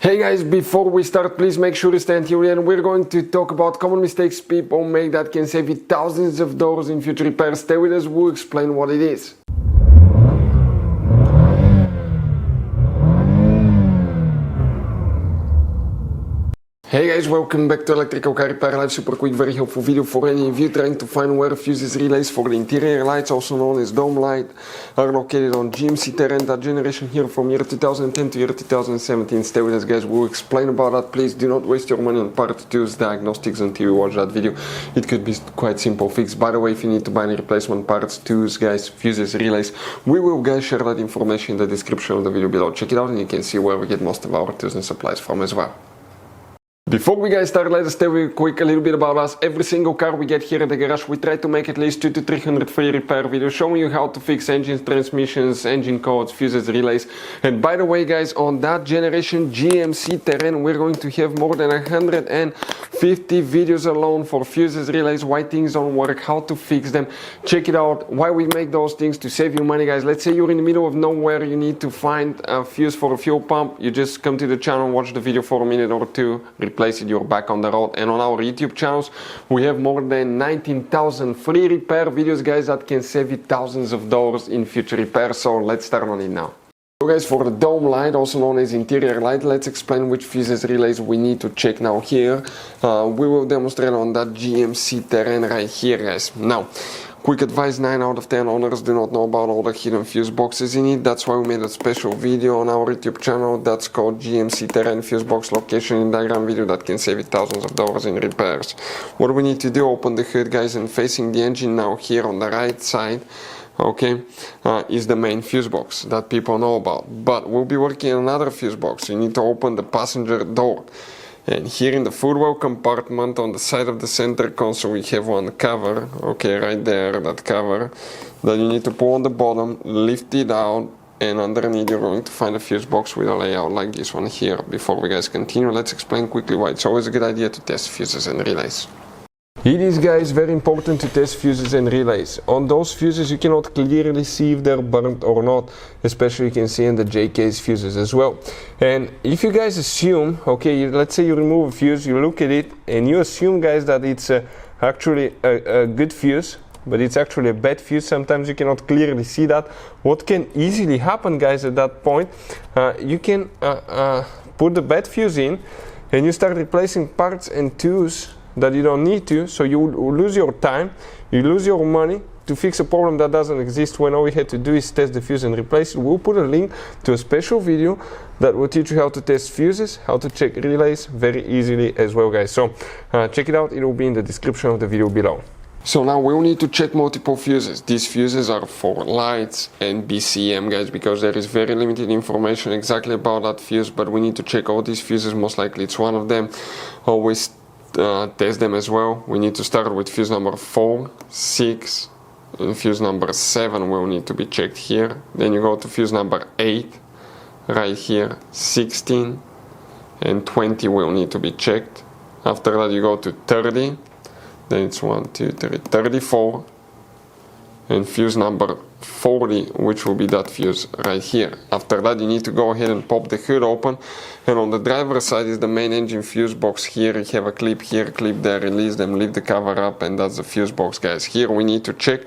Hey guys, before we start, please make sure to stay until the end. We're going to talk about common mistakes people make that can save you thousands of dollars in future repairs. Stay with us, we'll explain what it is. Hey guys, welcome back to Electrical Car Repair Live. Super quick, very helpful video for any of you trying to find where fuses relays for the interior lights, also known as dome light, are located on GMC Terrain. That generation here from year 2010 to year 2017. Stay with us guys, we'll explain about that. Please do not waste your money on part 2's diagnostics until you watch that video. It could be quite simple fix. By the way, if you need to buy any replacement parts, 2's guys, fuses, relays, we will guys share that information in the description of the video below. Check it out and you can see where we get most of our tools and supplies from as well. Before we guys start, let us tell you quick a little bit about us. Every single car we get here at the garage, we try to make at least 200 to 300 free repair videos showing you how to fix engines, transmissions, engine codes, fuses, relays. And by the way guys, on that generation GMC Terrain, we're going to have more than 150 videos alone for fuses, relays, why things don't work, how to fix them. Check it out, why we make those things to save you money guys. Let's say you're in the middle of nowhere, you need to find a fuse for a fuel pump. You just come to the channel, watch the video for a minute or two, replace it, you're back on the road. And on our YouTube channels we have more than 19,000 free repair videos guys that can save you thousands of dollars in future repairs. So let's start on it now. So guys, for the dome light, also known as interior light, let's explain which fuses relays we need to check now here. We will demonstrate on that GMC Terrain right here guys. Now, quick advice, 9 out of 10 owners do not know about all the hidden fuse boxes in it. That's why we made a special video on our YouTube channel that's called GMC Terrain Fuse Box Location and Diagram video that can save you thousands of dollars in repairs. What we need to do, open the hood guys, and facing the engine now here on the right side, okay, is the main fuse box that people know about. But we'll be working on another fuse box. You need to open the passenger door. And here in the footwell compartment on the side of the center console we have one cover, okay, right there, that cover, that you need to pull on the bottom, lift it out, and underneath you're going to find a fuse box with a layout like this one here. Before we guys continue, let's explain quickly why it's always a good idea to test fuses and relays. It is guys very important to test fuses and relays. On those fuses you cannot clearly see if they're burnt or not, especially you can see in the JK's fuses as well. And if you guys assume, okay, let's say you remove a fuse, you look at it and you assume guys that it's actually a good fuse, but it's actually a bad fuse, sometimes you cannot clearly see that. What can easily happen guys at that point, you can put the bad fuse in and you start replacing parts and tools that you don't need to, so you lose your time, you lose your money to fix a problem that doesn't exist when all we had to do is test the fuse and replace it. We'll put a link to a special video that will teach you how to test fuses, how to check relays very easily as well guys. So check it out, it will be in the description of the video below. So now we'll need to check multiple fuses. These fuses are for lights and BCM guys, because there is very limited information exactly about that fuse, but we need to check all these fuses, most likely it's one of them. Always test them as well. We need to start with fuse number 4, 6, and fuse number 7 will need to be checked here. Then you go to fuse number 8 right here, 16 and 20 will need to be checked. After that you go to 30, then it's 1, 2, 3, 34 and fuse number 40, which will be that fuse right here. After that you need to go ahead and pop the hood open, and on the driver's side is the main engine fuse box. Here you have a clip here, clip there, release them, leave the cover up, and that's the fuse box guys. Here we need to check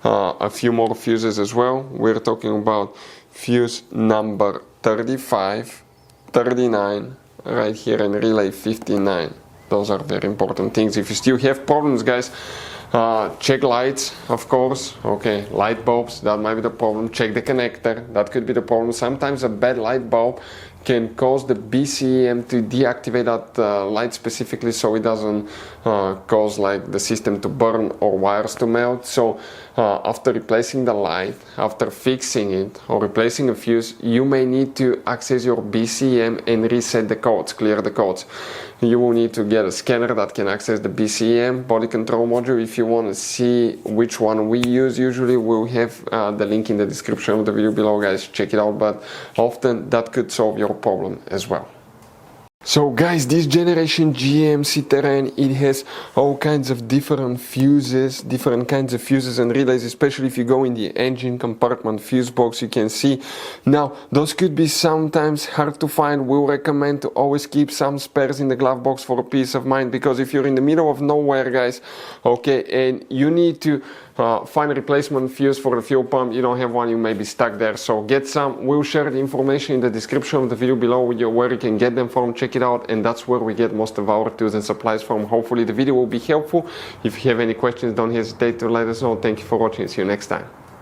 a few more fuses as well. We're talking about fuse number 35, 39 right here, and relay 59. Those are very important things. If you still have problems guys, check lights, of course, okay, light bulbs, that might be the problem. Check the connector, that could be the problem. Sometimes a bad light bulb can cause the BCM to deactivate that light specifically, so it doesn't cause like the system to burn or wires to melt. So after replacing the light, after fixing it or replacing a fuse, you may need to access your BCM and reset the codes, clear the codes. You will need to get a scanner that can access the BCM body control module. If you want to see which one we use, usually we'll have the link in the description of the video below guys. Check it out, but often that could solve your problem as well. So guys, this generation GMC Terrain, it has all kinds of different kinds of fuses and relays, especially if you go in the engine compartment fuse box, you can see. Now, those could be sometimes hard to find. We'll recommend to always keep some spares in the glove box for peace of mind, because if you're in the middle of nowhere, guys, okay, and you need to find a replacement fuse for the fuel pump, you don't have one, you may be stuck there. So get some. We'll share the information in the description of the video below with you where you can get them from. Check it out, and that's where we get most of our tools and supplies from. Hopefully the video will be helpful. If you have any questions, don't hesitate to let us know. Thank you for watching. See you next time.